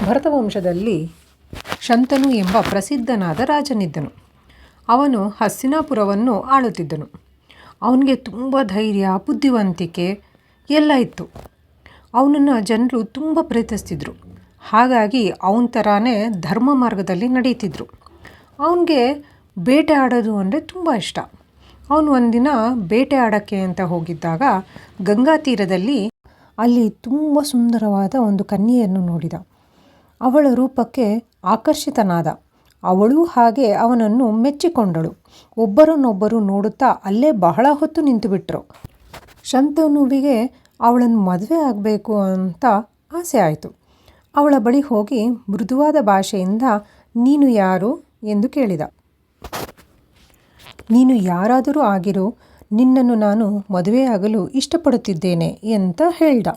ಭರತವಂಶದಲ್ಲಿ ಶಂತನು ಎಂಬ ಪ್ರಸಿದ್ಧನಾದ ರಾಜನಿದ್ದನು. ಅವನು ಹಸ್ತಿನಾಪುರವನ್ನು ಆಳುತ್ತಿದ್ದನು. ಅವನಿಗೆ ತುಂಬ ಧೈರ್ಯ, ಬುದ್ಧಿವಂತಿಕೆ ಎಲ್ಲ ಇತ್ತು. ಅವನನ್ನು ಜನರು ತುಂಬ ಪ್ರೀತಿಸ್ತಿದ್ರು. ಹಾಗಾಗಿ ಅವನ ಥರನೇ ಧರ್ಮ ಮಾರ್ಗದಲ್ಲಿ ನಡೀತಿದ್ರು. ಅವನಿಗೆ ಬೇಟೆ ಆಡೋದು ಅಂದರೆ ತುಂಬ ಇಷ್ಟ. ಅವನು ಒಂದಿನ ಬೇಟೆ ಆಡೋಕ್ಕೆ ಅಂತ ಹೋಗಿದ್ದಾಗ ಗಂಗಾ ತೀರದಲ್ಲಿ ಅಲ್ಲಿ ತುಂಬ ಸುಂದರವಾದ ಒಂದು ಕನ್ಯೆಯನ್ನು ನೋಡಿದ. ಅವಳ ರೂಪಕ್ಕೆ ಆಕರ್ಷಿತನಾದ. ಅವಳು ಹಾಗೆ ಅವನನ್ನು ಮೆಚ್ಚಿಕೊಂಡಳು. ಒಬ್ಬರನ್ನೊಬ್ಬರು ನೋಡುತ್ತಾ ಅಲ್ಲೇ ಬಹಳ ಹೊತ್ತು ನಿಂತುಬಿಟ್ರು. ಶಂತನುವಿಗೆ ಅವಳನ್ನು ಮದುವೆ ಆಗಬೇಕು ಅಂತ ಆಸೆ ಆಯಿತು. ಅವಳ ಬಳಿ ಹೋಗಿ ಮೃದುವಾದ ಭಾಷೆಯಿಂದ ನೀನು ಯಾರು ಎಂದು ಕೇಳಿದ. ನೀನು ಯಾರಾದರೂ ಆಗಿರು, ನಿನ್ನನ್ನು ನಾನು ಮದುವೆಯಾಗಲು ಇಷ್ಟಪಡುತ್ತಿದ್ದೇನೆ ಅಂತ ಹೇಳ್ದ.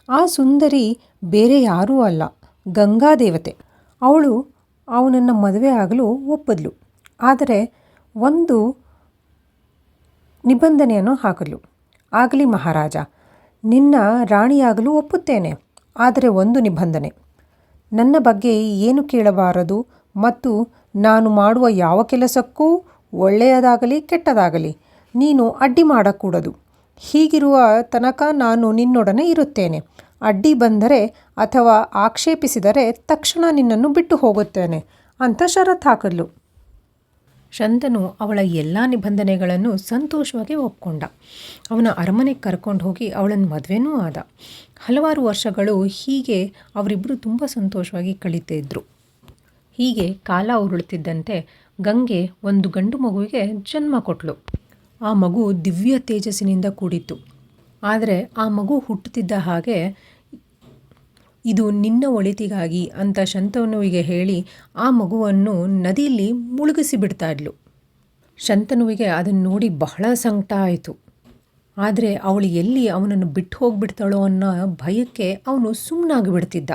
ಆ ಸುಂದರಿ ಬೇರೆ ಯಾರೂ ಅಲ್ಲ, ಗಂಗಾದೇವತೆ. ಅವಳು ಅವನನ್ನು ಮದುವೆ ಆಗಲು ಒಪ್ಪಿದ್ಲು. ಆದರೆ ಒಂದು ನಿಬಂಧನೆಯನ್ನು ಹಾಕಲು. ಆಗಲಿ ಮಹಾರಾಜ, ನಿನ್ನ ರಾಣಿಯಾಗಲು ಒಪ್ಪುತ್ತೇನೆ. ಆದರೆ ಒಂದು ನಿಬಂಧನೆ. ನನ್ನ ಬಗ್ಗೆ ಏನು ಕೇಳಬಾರದು ಮತ್ತು ನಾನು ಮಾಡುವ ಯಾವ ಕೆಲಸಕ್ಕೂ ಒಳ್ಳೆಯದಾಗಲಿ ಕೆಟ್ಟದಾಗಲಿ ನೀನು ಅಡ್ಡಿ ಮಾಡಕೂಡದು. ಹೀಗಿರುವ ತನಕ ನಾನು ನಿನ್ನೊಡನೆ ಇರುತ್ತೇನೆ. ಅಡ್ಡಿ ಬಂದರೆ ಅಥವಾ ಆಕ್ಷೇಪಿಸಿದರೆ ತಕ್ಷಣ ನಿನ್ನನ್ನು ಬಿಟ್ಟು ಹೋಗುತ್ತೇನೆ ಅಂತ ಷರತ್ತು ಹಾಕಿದ್ಲು. ಶಂತನು ಅವಳ ಎಲ್ಲ ನಿಬಂಧನೆಗಳನ್ನು ಸಂತೋಷವಾಗಿ ಒಪ್ಕೊಂಡ. ಅವನ ಅರಮನೆಗೆ ಕರ್ಕೊಂಡು ಹೋಗಿ ಅವಳನ್ನು ಮದುವೆನೂ ಆದ. ಹಲವಾರು ವರ್ಷಗಳು ಹೀಗೆ ಅವರಿಬ್ಬರು ತುಂಬ ಸಂತೋಷವಾಗಿ ಕಳೀತಿದ್ರು. ಹೀಗೆ ಕಾಲ ಉರುಳುತ್ತಿದ್ದಂತೆ ಗಂಗೆ ಒಂದು ಗಂಡು ಮಗುವಿಗೆ ಜನ್ಮ ಕೊಟ್ಟಳು. ಆ ಮಗು ದಿವ್ಯ ತೇಜಸ್ಸಿನಿಂದ ಕೂಡಿತ್ತು. ಆದರೆ ಆ ಮಗು ಹುಟ್ಟುತ್ತಿದ್ದ ಹಾಗೆ ಇದು ನಿನ್ನ ಒಳಿತಿಗಾಗಿ ಅಂತ ಶಂತನುವಿಗೆ ಹೇಳಿ ಆ ಮಗುವನ್ನು ನದಿಯಲ್ಲಿ ಮುಳುಗಿಸಿ ಬಿಡ್ತಾ ಇದ್ಲು. ಶಂತನುವಿಗೆ ಅದನ್ನು ನೋಡಿ ಬಹಳ ಸಂಕಟ ಆಯಿತು. ಆದರೆ ಅವಳು ಎಲ್ಲಿ ಅವನನ್ನು ಬಿಟ್ಟು ಹೋಗಿಬಿಡ್ತಾಳೋ ಅನ್ನೋ ಭಯಕ್ಕೆ ಅವನು ಸುಮ್ಮನಾಗಿಬಿಡ್ತಿದ್ದ.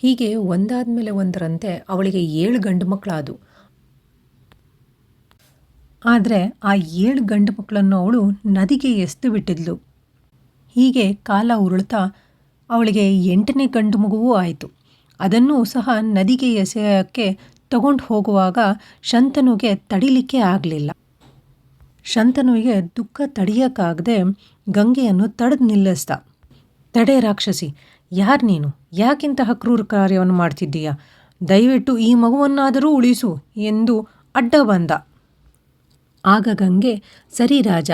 ಹೀಗೆ ಒಂದಾದ ಮೇಲೆ ಒಂದರಂತೆ ಅವಳಿಗೆ 7 ಗಂಡು ಮಕ್ಕಳಾದವು. ಆದರೆ ಆ 7 ಗಂಡು ಮಕ್ಕಳನ್ನು ಅವಳು ನದಿಗೆ ಎಸೆದು ಬಿಟ್ಟಿದ್ಲು. ಹೀಗೆ ಕಾಲ ಉರುಳ್ತಾ ಅವಳಿಗೆ 8ನೇ ಗಂಡು ಮಗುವೂ ಆಯಿತು. ಅದನ್ನೂ ಸಹ ನದಿಗೆ ಎಸೆಯೋಕ್ಕೆ ತಗೊಂಡು ಹೋಗುವಾಗ ಶಂತನುಗೆ ತಡಿಲಿಕ್ಕೆ ಆಗಲಿಲ್ಲ. ಶಂತನುವಿಗೆ ದುಃಖ ತಡೆಯೋಕ್ಕಾಗದೆ ಗಂಗೆಯನ್ನು ತಡೆದು ನಿಲ್ಲಿಸ್ದ. ತಡೆ ರಾಕ್ಷಸಿ, ಯಾರು ನೀನು? ಯಾಕಿಂತಹ ಕ್ರೂರ ಕಾರ್ಯವನ್ನು ಮಾಡ್ತಿದ್ದೀಯಾ? ದಯವಿಟ್ಟು ಈ ಮಗುವನ್ನಾದರೂ ಉಳಿಸು ಎಂದು ಅಡ್ಡ ಬಂದ. ಆಗ ಗಂಗೆ, ಸರಿ ರಾಜ,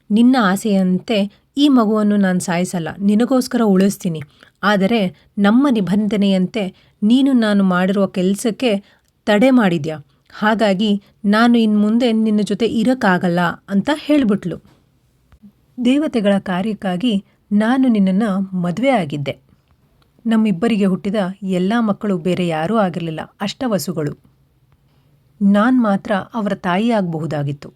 ನಿನ್ನ ಆಸೆಯಂತೆ ಈ ಮಗುವನ್ನು ನಾನು ಸಾಯಿಸಲ್ಲ, ನಿನಗೋಸ್ಕರ ಉಳಿಸ್ತೀನಿ. ಆದರೆ ನಮ್ಮ ನಿಬಂಧನೆಯಂತೆ ನೀನು ನಾನು ಮಾಡಿರುವ ಕೆಲಸಕ್ಕೆ ತಡೆ ಮಾಡಿದ್ಯಾ, ಹಾಗಾಗಿ ನಾನು ಇನ್ನು ಮುಂದೆ ನಿನ್ನ ಜೊತೆ ಇರೋಕ್ಕಾಗಲ್ಲ ಅಂತ ಹೇಳಿಬಿಟ್ಲು. ದೇವತೆಗಳ ಕಾರ್ಯಕ್ಕಾಗಿ ನಾನು ನಿನ್ನನ್ನು ಮದುವೆ ಆಗಿದ್ದೆ. ನಮ್ಮಿಬ್ಬರಿಗೆ ಹುಟ್ಟಿದ ಎಲ್ಲ ಮಕ್ಕಳು ಬೇರೆ ಯಾರೂ ಆಗಿರಲಿಲ್ಲ, ಅಷ್ಟವಸುಗಳು. ನಾನು ಮಾತ್ರ ಅವರ ತಾಯಿ ಆಗಬಹುದಾಗಿತ್ತು.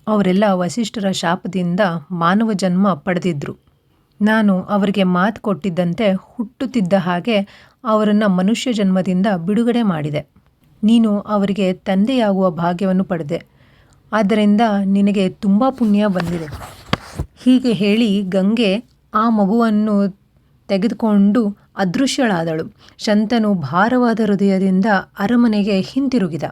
ಅವರೆಲ್ಲ ವಸಿಷ್ಠರ ಶಾಪದಿಂದ ಮಾನವ ಜನ್ಮ ಪಡೆದಿದ್ರು. ನಾನು ಅವರಿಗೆ ಮಾತು ಕೊಟ್ಟಿದ್ದಂತೆ ಹುಟ್ಟುತ್ತಿದ್ದ ಹಾಗೆ ಅವರನ್ನು ಮನುಷ್ಯ ಜನ್ಮದಿಂದ ಬಿಡುಗಡೆ ಮಾಡಿದೆ. ನೀನು ಅವರಿಗೆ ತಂದೆಯಾಗುವ ಭಾಗ್ಯವನ್ನು ಪಡೆದೆ. ಆದ್ದರಿಂದ ನಿನಗೆ ತುಂಬ ಪುಣ್ಯ ಬಂದಿದೆ. ಹೀಗೆ ಹೇಳಿ ಗಂಗೆ ಆ ಮಗುವನ್ನು ತೆಗೆದುಕೊಂಡು ಅದೃಶ್ಯಳಾದಳು. ಶಂತನು ಭಾರವಾದ ಹೃದಯದಿಂದ ಅರಮನೆಗೆ ಹಿಂತಿರುಗಿದ.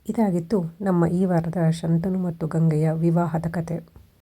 ಇದಾಗಿತ್ತು ನಮ್ಮ ಈ ವಾರದ ಶಂತನು ಮತ್ತು ಗಂಗೆಯ ವಿವಾಹದ ಕತೆ.